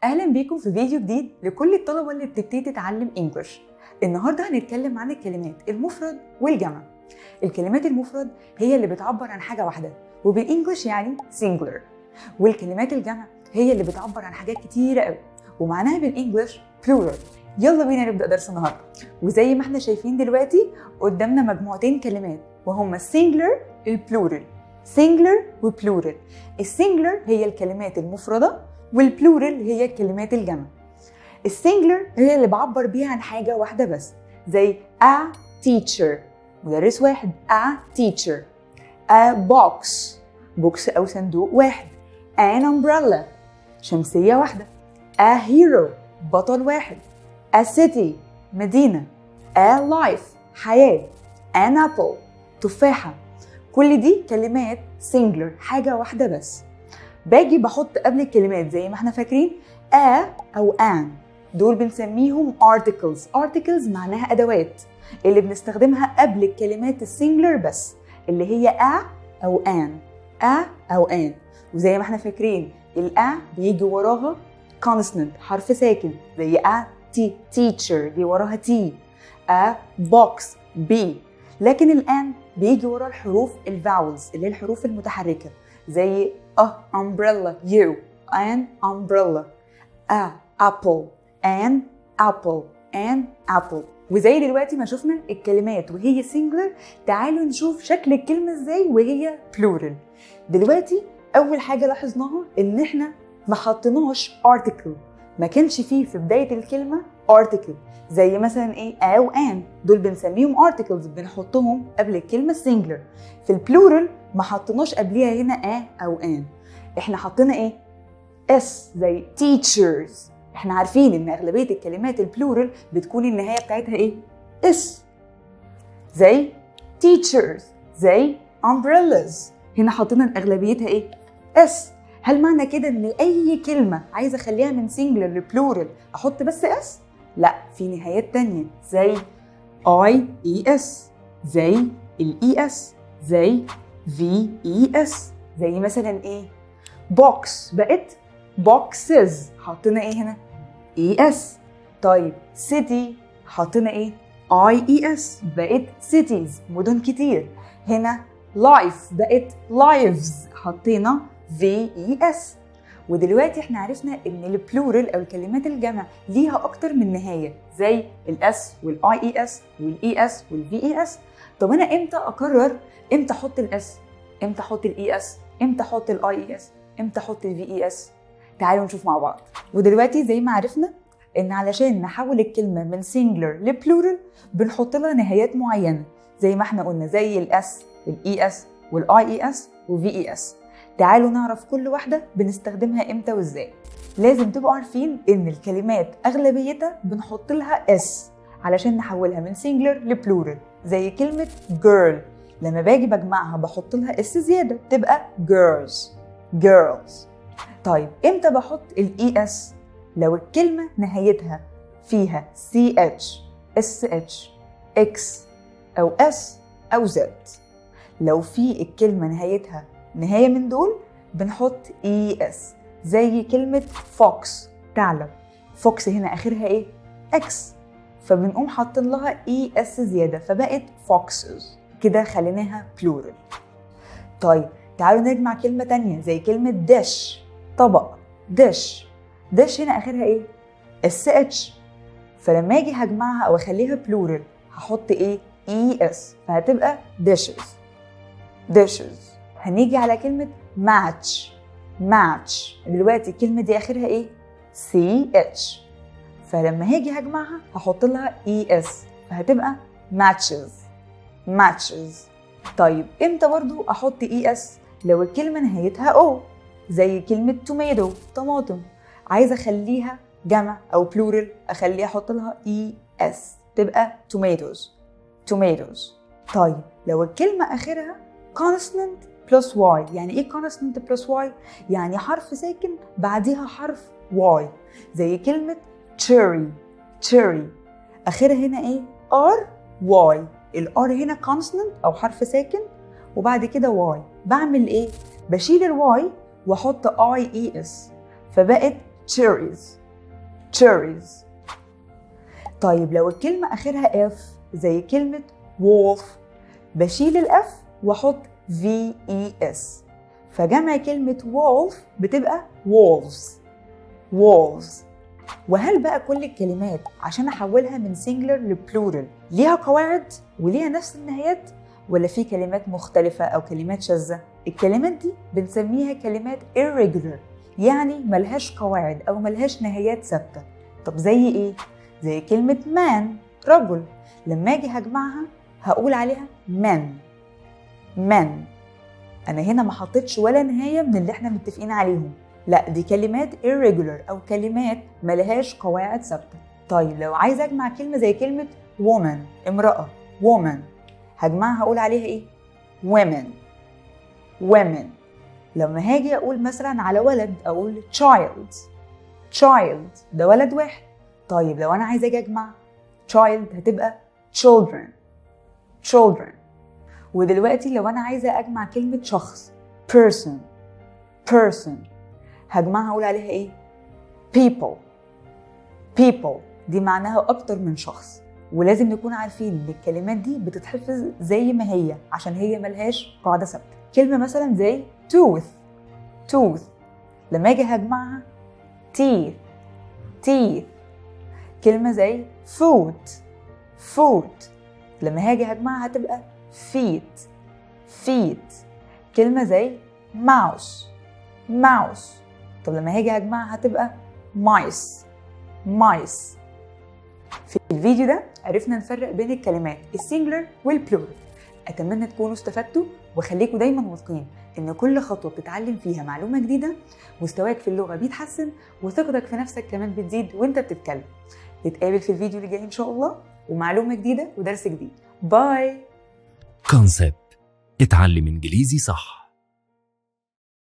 اهلا بيكم في فيديو جديد لكل الطلبه اللي بتبتدي تتعلم انجلش. النهارده هنتكلم عن الكلمات المفرد والجمع. الكلمات المفرد هي اللي بتعبر عن حاجه واحده وبالانجلش يعني singular، والكلمات الجمع هي اللي بتعبر عن حاجات كتيره قوي ومعناها بالانجلش plural. يلا بينا نبدا درس النهارده، وزي ما احنا شايفين دلوقتي قدامنا مجموعتين كلمات وهما singular والبلورال. singular وبلورال. السنجلر هي الكلمات المفرده والبلورال هي الكلمات الجمع. السنجلر هي اللي بعبر بيها عن حاجه واحده بس، زي a teacher مدرس واحد، a teacher. a box بوكس او صندوق واحد. an umbrella شمسيه واحده. a hero بطل واحد. a city مدينه. a life حياه. an apple تفاحه. كل دي كلمات singular حاجه واحده بس. باجي بحط قبل الكلمات زي ما احنا فاكرين a او an، دول بنسميهم articles معناها ادوات اللي بنستخدمها قبل الكلمات السنجلر بس، اللي هي a او an. a او an، وزي ما احنا فاكرين a بيجي وراها consonant حرف ساكن زي a teacher دي وراها t. a box b. لكن الان بيجي ورا الحروف الفاولز اللي هي الحروف المتحركه زي umbrella you an umbrella. a apple an apple. وزي دلوقتي ما شفنا الكلمات وهي singular، تعالوا نشوف شكل الكلمه ازاي وهي plural. دلوقتي اول حاجه لاحظناها ان احنا ما حطيناش article، ما كانش فيه في بدايه الكلمه article زي مثلا ايه او ان، دول بنسميهم articles بنحطهم قبل الكلمه singular. في البلورال ما حطيناش قبليها هنا a او ان، احنا حطينا ايه اس زي teachers. احنا عارفين ان اغلبيه الكلمات البلورال بتكون النهايه بتاعتها ايه اس، زي teachers زي umbrellas. هنا حطينا اغلبيتها ايه اس. هل معنى كده ان اي كلمه عايزه اخليها من singular لبلورال احط بس اس؟ لا، في نهايات تانية زي IES زي ES زي VES. زي مثلا ايه box بقت boxes، حطينا ايه هنا ES. طيب city حطينا ايه IES بقت cities مدن كتير. هنا life بقت lives حطينا VES. ودلوقتي احنا عرفنا ان البلورال او الكلمات الجمع ليها اكتر من نهايه زي الاس والاي اس والاي اس والفي اس. طب انا امتى اقرر امتى احط الاس، امتى احط الاي اس، امتى احط الاي اس، امتى احط الفي اي اس؟ تعالوا نشوف مع بعض. ودلوقتي زي ما عرفنا ان علشان نحول الكلمه من singular لبلورال بنحط لها نهايات معينه زي ما احنا قلنا زي الاس والاي اس والاي اس وفي اي اس. تعالوا نعرف كل واحدة بنستخدمها امتى وازاي. لازم تبقوا عارفين ان الكلمات اغلبيتها بنحط لها اس علشان نحولها من singular لبلورال، زي كلمة girl لما باجي بجمعها بحط لها اس زيادة تبقى girls. طيب امتى بحط الاي اس؟ لو الكلمة نهايتها فيها ch sh x او s او z. لو في الكلمة نهايتها نهاية من دول بنحط ES زي كلمة فوكس ثعلب. فوكس هنا آخرها إيه؟ X، فبنقوم حاطين لها ES زيادة فبقت foxes. كده خليناها plural. طيب تعالوا نجمع كلمة تانية زي كلمة dish طبق. dish هنا آخرها إيه؟ SH، فلما أجي هجمعها أو أخليها plural هحط إيه؟ ES فهتبقى dishes. هنيجي على كلمة match. دلوقتي الكلمة دي آخرها إيه؟ CH، فلما هاجي هجمعها هحط لها ES فهتبقى matches. طيب إمتى برضو أحط ES؟ لو الكلمة نهايتها O زي كلمة طماطم، عايزة أخليها جمع أو بلورال أخليها أحط لها ES تبقى tomatoes. طيب لو الكلمة آخرها consonant plus y، يعني ايه consonant plus y؟ يعني حرف ساكن بعديها حرف y، زي كلمة cherry اخرها هنا ايه y. الار هنا consonant او حرف ساكن وبعد كده y. بعمل ايه؟ بشيل الواي واحط IES فبقت cherries cherries. طيب لو الكلمة آخرها F زي كلمة wolf، بشيل الأف وأحط VES، فجمع كلمة wolf بتبقى wolves wolves. وهل بقى كل الكلمات عشان أحولها من singular لبلورال ليها قواعد وليها نفس النهايات، ولا في كلمات مختلفة أو كلمات شاذة؟ الكلمات دي بنسميها كلمات irregular، يعني ملهاش قواعد أو ملهاش نهايات ثابتة. طب زي إيه؟ زي كلمة man رجل، لما أجي هجمعها هقول عليها men men. أنا هنا ما حطيتش ولا نهاية من اللي احنا متفقين عليهم، لا دي كلمات irregular أو كلمات ملهاش قواعد ثابتة. طيب لو عايزة أجمع كلمة زي كلمة woman امرأة woman، هجمعها هقول عليها إيه؟ women women. لما هاجي أقول مثلا على ولد أقول child ده ولد واحد. طيب لو أنا عايزة أجي أجمع child هتبقى children. ودلوقتي لو أنا عايزة أجمع كلمة شخص person هجمعها أقول عليها إيه؟ people دي معناها أكتر من شخص. ولازم نكون عارفين إن الكلمات دي بتتحفظ زي ما هي عشان هي ملهاش قاعدة ثابتة. كلمة مثلا زي tooth لما أجي هجمعها teeth. كلمة زي foot لما هاجي هجمعها هتبقى feet. كلمة زي mouse طب لما هاجي هجمعها هتبقى mice. في الفيديو ده عرفنا نفرق بين الكلمات السينجلر والبلورال. أتمنى تكونوا استفدتوا، وخليكوا دايما واثقين إن كل خطوة بتتعلم فيها معلومة جديدة مستواك في اللغة بيتحسن وثقتك في نفسك كمان بتزيد وانت بتتكلم. نتقابل في الفيديو اللي جاي إن شاء الله ومعلومة جديدة ودرس جديد. باي. كونسبت اتعلم إنجليزي صح.